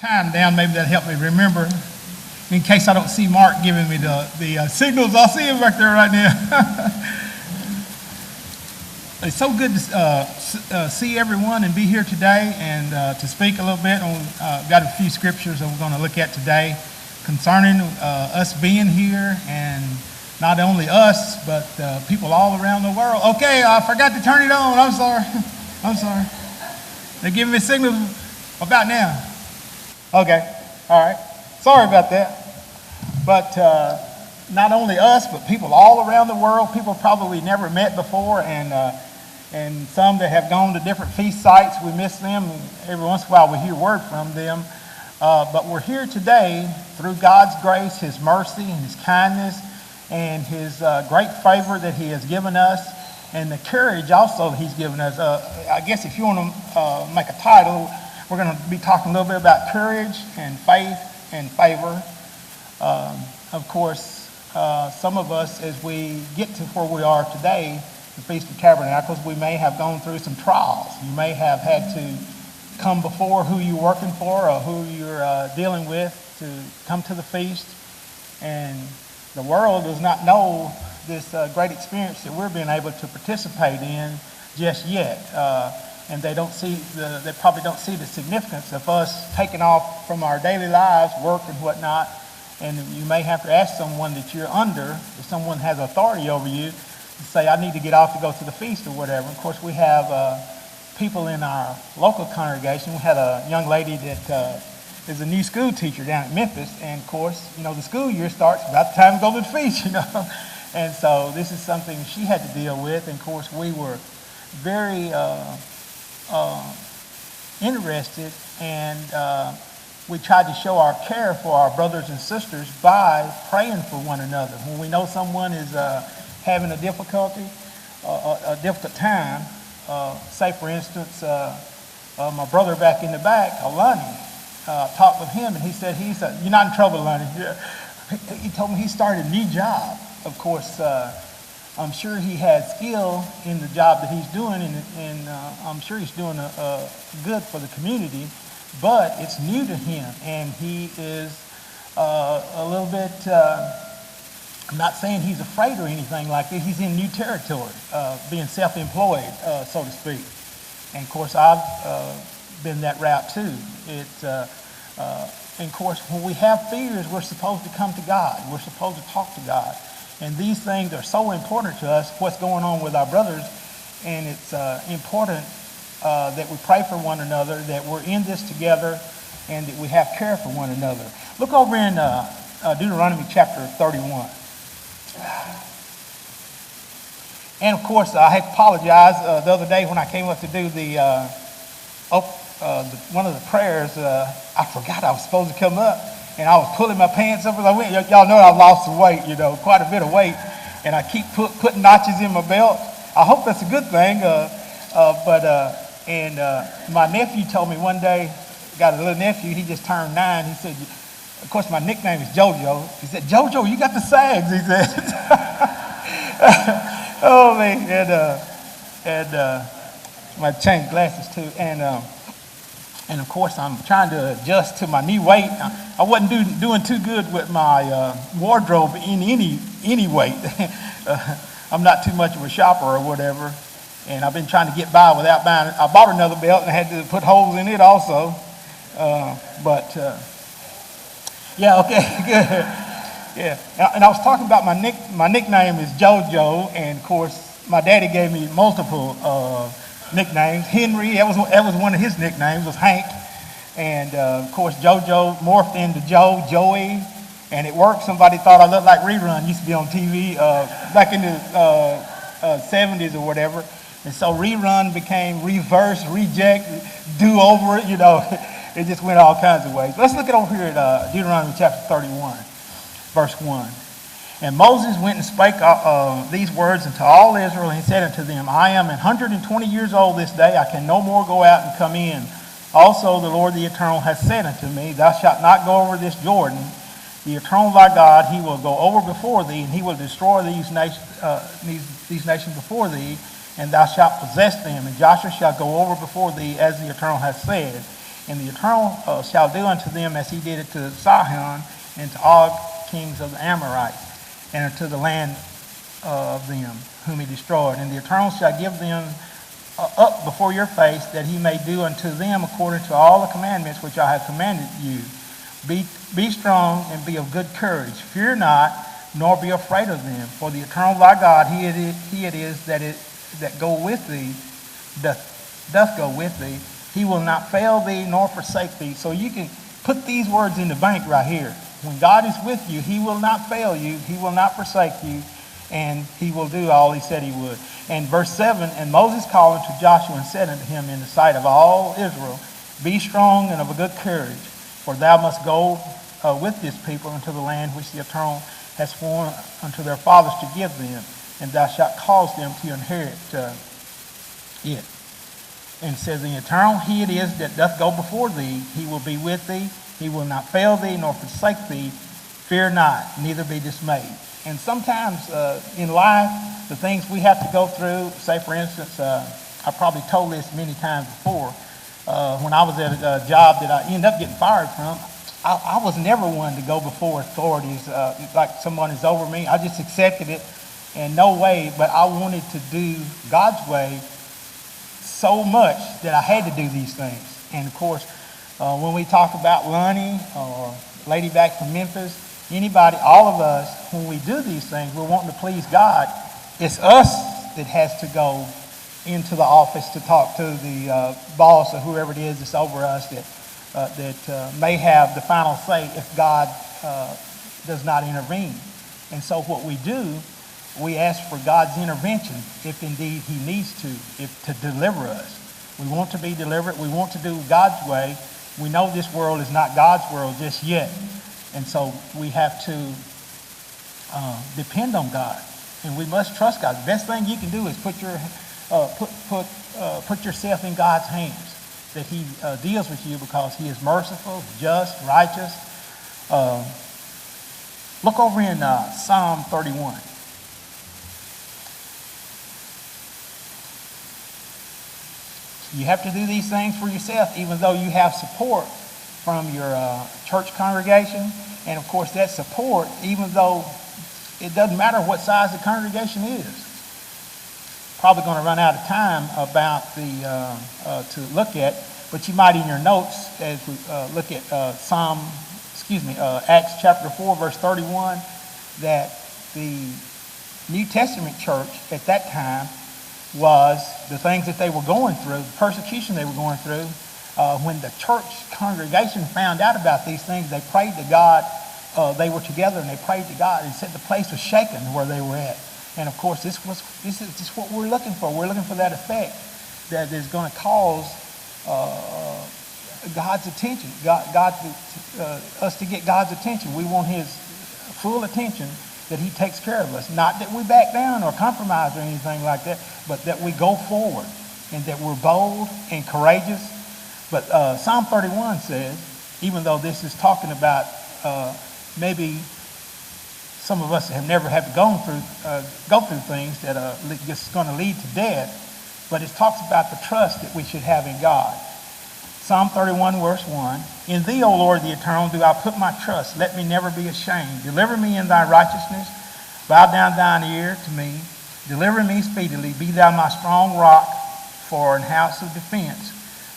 Time down, maybe that'll help me remember. In case I don't see Mark giving me the signals, I'll see him back there right now. It's so good to see everyone and be here today and to speak a little bit on, got a few scriptures that we're going to look at today concerning us being here, and not only us, but people all around the world. Okay, I forgot to turn it on. I'm sorry. They're giving me signals about now. Okay, all right. Sorry about that. But not only us, but people all around the world, people probably never met before, and some that have gone to different feast sites, we miss them. Every once in a while we hear word from them. But we're here today through God's grace, His mercy, and His kindness, and His great favor that He has given us, and the courage also that He's given us. I guess if you want to make a title, we're going to be talking a little bit about courage and faith and favor. Of course, some of us, as we get to where we are today, the Feast of Tabernacles, we may have gone through some trials. You may have had to come before who you're working for or who you're dealing with to come to the feast. And the world does not know this great experience that we're being able to participate in just yet. And they probably don't see the significance of us taking off from our daily lives, work and whatnot. And you may have to ask someone that you're under, if someone has authority over you, to say, I need to get off to go to the feast or whatever. Of course, we have people in our local congregation. We had a young lady that is a new school teacher down at Memphis. And of course, the school year starts about the time to go to the feast, And so this is something she had to deal with. And of course, we were very interested, and we tried to show our care for our brothers and sisters by praying for one another. When we know someone is having a difficult time, say for instance, my brother back in the back, Lonnie, talked with him, and he said, you're not in trouble, Lonnie. He told me he started a new job. Of course, I'm sure he had skill in the job that he's doing, and I'm sure he's doing good for the community, but it's new to him, and he is a little bit, I'm not saying he's afraid or anything like that. He's in new territory, being self-employed, so to speak. And of course, I've been that route too. And of course, when we have fears, we're supposed to come to God. We're supposed to talk to God. And these things are so important to us, what's going on with our brothers. And it's important that we pray for one another, that we're in this together, and that we have care for one another. Look over in Deuteronomy chapter 31. And of course, I have to apologize. The other day when I came up to do one of the prayers, I forgot I was supposed to come up. And I was pulling my pants up as I went. Y'all know I've lost some weight, quite a bit of weight. And I keep putting notches in my belt. I hope that's a good thing. And my nephew told me one day, got a little nephew, he just turned 9. He said, of course, my nickname is JoJo. He said, JoJo, you got the sags, he said. Oh, man. And I changed glasses, too. And of course, I'm trying to adjust to my new weight. I wasn't doing too good with my wardrobe in any weight. I'm not too much of a shopper or whatever. And I've been trying to get by without buying it. I bought another belt and I had to put holes in it also. Yeah, okay, good. Yeah, and I was talking about my nickname is JoJo, and of course, my daddy gave me multiple nicknames. Henry, that was one of his nicknames, was Hank. And of course, JoJo morphed into Joey, and it worked. Somebody thought I looked like Rerun, used to be on TV back in the 70s or whatever. And so Rerun became Reverse, Reject, Do Over, it just went all kinds of ways. Let's look at over here at Deuteronomy chapter 31, verse 1. And Moses went and spake these words unto all Israel, and he said unto them, I am 120 years old this day, I can no more go out and come in. Also the Lord the Eternal hath said unto me, Thou shalt not go over this Jordan. The Eternal thy God, he will go over before thee, and he will destroy these nations before thee, and thou shalt possess them. And Joshua shall go over before thee, as the Eternal hath said. And the Eternal shall do unto them as he did it to Sihon and to all kings of the Amorites, and unto the land of them whom he destroyed. And the Eternal shall give them up before your face, that he may do unto them according to all the commandments which I have commanded you. Be strong and be of good courage. Fear not, nor be afraid of them. For the Eternal thy God, he it is that go with thee, doth go with thee. He will not fail thee nor forsake thee. So you can put these words in the bank right here. When God is with you, he will not fail you. He will not forsake you. And he will do all he said he would. And verse 7, and Moses called unto Joshua and said unto him in the sight of all Israel, Be strong and of a good courage, for thou must go with this people into the land which the Eternal has sworn unto their fathers to give them, and thou shalt cause them to inherit it. And says the Eternal, he it is that doth go before thee. He will be with thee. He will not fail thee nor forsake thee. Fear not, neither be dismayed. And sometimes in life, the things we have to go through, say for instance, I probably told this many times before, when I was at a job that I ended up getting fired from, I was never one to go before authorities like someone is over me. I just accepted it in no way, but I wanted to do God's way so much that I had to do these things. And of course, when we talk about Lonnie or lady back from Memphis, anybody, all of us, when we do these things, we're wanting to please God. It's us that has to go into the office to talk to the boss or whoever it is that's over us that may have the final say if God does not intervene. And so what we do, we ask for God's intervention if indeed he needs to deliver us. We want to be delivered. We want to do God's way. We know this world is not God's world just yet. And so we have to depend on God, and we must trust God. The best thing you can do is put yourself in God's hands, that he deals with you because he is merciful, just, righteous. Look over in Psalm 31. You have to do these things for yourself, even though you have support from your church congregation. And of course that support, even though it doesn't matter what size the congregation is. Probably going to run out of time about to look at, but you might in your notes as we look at Acts chapter 4 verse 31, that the New Testament church at that time was the things that they were going through, the persecution they were going through. When the church congregation found out about these things, they prayed to God. They were together and they prayed to God, and said the place was shaken where they were at. And of course, this is just what we're looking for. We're looking for that effect that is going to cause God's attention, us to get God's attention. We want his full attention, that he takes care of us. Not that we back down or compromise or anything like that, but that we go forward and that we're bold and courageous. But Psalm 31 says, even though this is talking about maybe some of us have never had to go through things that are just going to lead to death, but it talks about the trust that we should have in God. Psalm 31 verse 1, In thee, O Lord, the Eternal, do I put my trust. Let me never be ashamed. Deliver me in thy righteousness. Bow down thine ear to me. Deliver me speedily. Be thou my strong rock for an house of defense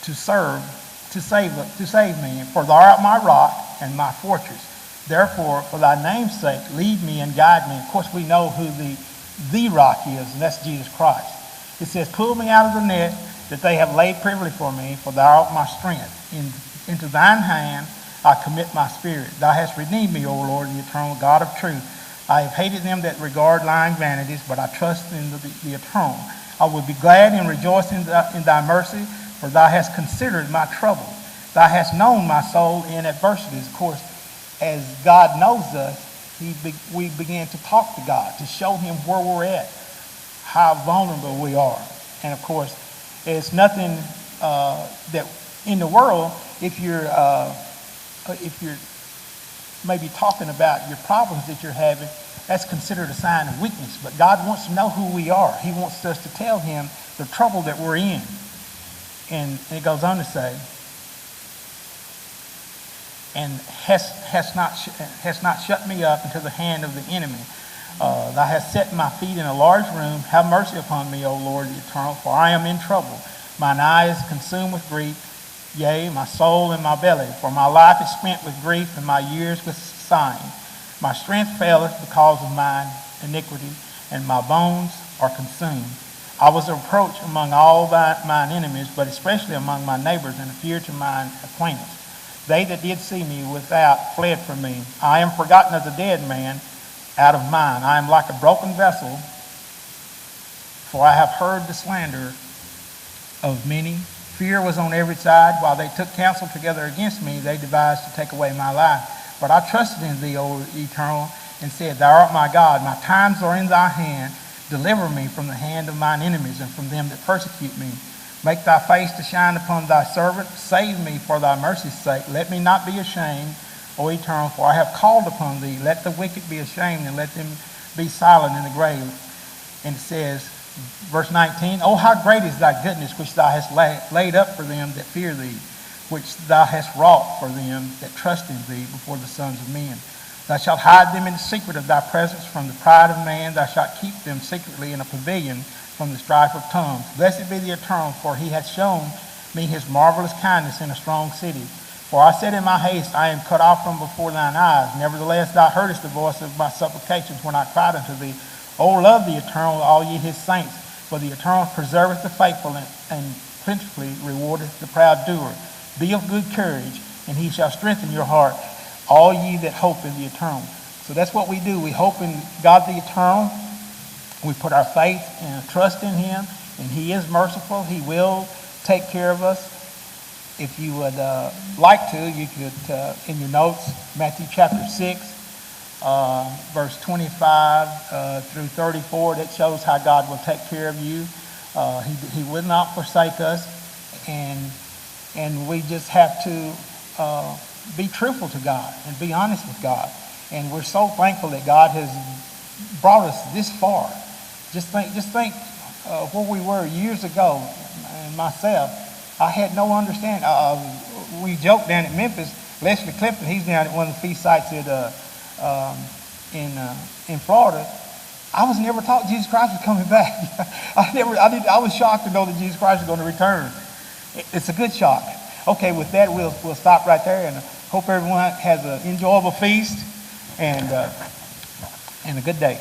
to save me. For thou art my rock and my fortress. Therefore, for thy name's sake, lead me and guide me. Of course, we know who the rock is, and that's Jesus Christ. It says, Pull me out of the net that they have laid privily for me, for thou art my strength. Into thine hand I commit my spirit. Thou hast redeemed me, O Lord, the eternal God of truth. I have hated them that regard lying vanities, but I trust in the eternal. I will be glad and rejoice in thy mercy, for thou hast considered my trouble. Thou hast known my soul in adversities. Of course, as God knows us, we begin to talk to God, to show him where we're at, how vulnerable we are. And of course, it's nothing that in the world, if you're maybe talking about your problems that you're having, that's considered a sign of weakness. But God wants to know who we are. He wants us to tell him the trouble that we're in. And it goes on to say, and hast not shut me up into the hand of the enemy. Thou hast set my feet in a large room. Have mercy upon me, O Lord eternal, for I am in trouble. Mine eye is consumed with grief, yea, my soul in my belly. For my life is spent with grief, and my years with sighing. My strength faileth because of mine iniquity, and my bones are consumed. I was a reproach among all mine enemies, but especially among my neighbors, and a fear to mine acquaintance. They that did see me without fled from me. I am forgotten as a dead man out of mind. I am like a broken vessel, for I have heard the slander of many. Fear was on every side. While they took counsel together against me, they devised to take away my life. But I trusted in thee, O Eternal, and said, Thou art my God. My times are in thy hand. Deliver me from the hand of mine enemies and from them that persecute me. Make thy face to shine upon thy servant. Save me for thy mercy's sake. Let me not be ashamed, O Eternal, for I have called upon thee. Let the wicked be ashamed, and let them be silent in the grave. And it says, verse 19, Oh, how great is thy goodness, which thou hast laid up for them that fear thee, which thou hast wrought for them that trust in thee before the sons of men. Thou shalt hide them in the secret of thy presence from the pride of man. Thou shalt keep them secretly in a pavilion from the strife of tongues. Blessed be the Eternal, for he hath shown me his marvelous kindness in a strong city. For I said in my haste, I am cut off from before thine eyes. Nevertheless, thou heardest the voice of my supplications when I cried unto thee. O love the Eternal, all ye his saints. For the Eternal preserveth the faithful, and plentifully rewardeth the proud doer. Be of good courage, and he shall strengthen your heart, all ye that hope in the Eternal. So that's what we do. We hope in God the Eternal. We put our faith and trust in him, and he is merciful. He will take care of us. If you would like to, you could, in your notes, Matthew chapter 6, verse 25 through 34, that shows how God will take care of you. He will not forsake us, and we just have to be truthful to God and be honest with God. And we're so thankful that God has brought us this far. Just think where we were years ago. And myself, I had no understanding. We joked down at Memphis. Leslie Clifton, he's down at one of the feast sites in Florida. I was never taught Jesus Christ was coming back. I was shocked to know that Jesus Christ is going to return. It's a good shock. Okay, with that, we'll stop right there, and hope everyone has an enjoyable feast and a good day.